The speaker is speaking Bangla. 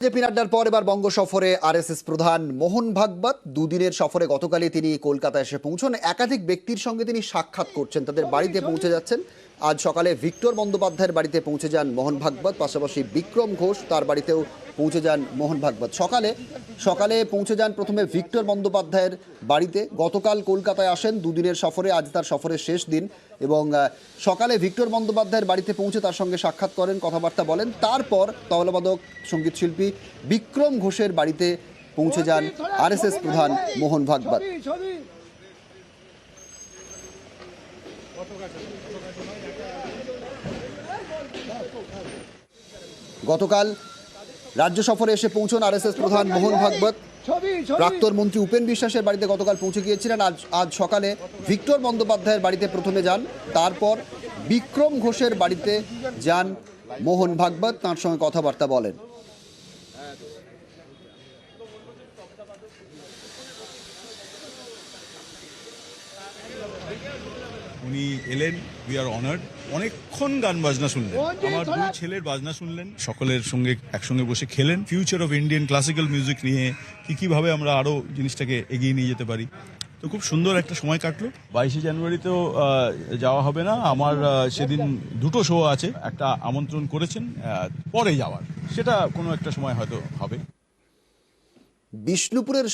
জেপি নাড্ডার পর এবার বঙ্গ সফরে আরএসএস প্রধান মোহন ভাগবত দুদিনের সফরে গতকালই তিনি কলকাতায় এসে পৌঁছন। একাধিক ব্যক্তির সঙ্গে তিনি সাক্ষাৎ করছেন, তাদের বাড়িতে পৌঁছে যাচ্ছেন। আজ সকালে ভিক্টর বন্দ্যোপাধ্যায়ের বাড়িতে পৌঁছে যান মোহন ভাগবত, পাশাপাশি বিক্রম ঘোষ তার বাড়িতেও পৌঁছে যান মোহন ভাগবত। সকালে পৌঁছে যান প্রথমে ভিক্টর বন্দ্যোপাধ্যায়ের বাড়িতে। গতকাল কলকাতায় আসেন দুদিনের সফরে, আজ তার সফরের শেষ দিন এবং সকালে ভিক্টর বন্দ্যোপাধ্যায়ের বাড়িতে পৌঁছে তার সঙ্গে সাক্ষাৎ করেন, কথাবার্তা বলেন। তারপর তবলাবাদক সঙ্গীত শিল্পী বিক্রম ঘোষের বাড়িতে পৌঁছে যান আরএসএস প্রধান মোহন ভাগবত। গতকাল রাজ্য সফরে এসে পৌঁছন আরএসএস প্রধান মোহন ভাগবত। প্রাক্তন মন্ত্রী উপেন বিশ্বাসের বাড়িতে গতকাল পৌঁছে গিয়েছিলেন। আজ সকালে ভিক্টর বন্দ্যোপাধ্যায়ের বাড়িতে প্রথমে যান, তারপর বিক্রম ঘোষের বাড়িতে যান মোহন ভাগবত, তার সঙ্গে কথাবার্তা বলেন। উনি এলেন, উই আর অনার্ড। অনেকক্ষণ গান বাজনা শুনলেন, আমার দুই ছেলের বাজনা শুনলেন, সকলের সঙ্গে একসঙ্গে বসে খেলেন। Future of Indian classical music নিয়ে কিভাবে আমরা আরো জিনিসটাকে এগিয়ে নিয়ে যেতে পারি। তো খুব সুন্দর একটা সময় কাটলো। 22শে জানুয়ারিতেও যাওয়া হবে না, আমার সেদিন দুটো শো আছে, একটা আমন্ত্রণ করেছেন পরে যাওয়ার, সেটা কোনো একটা সময় হয়তো হবে। বিষ্ণুপুরের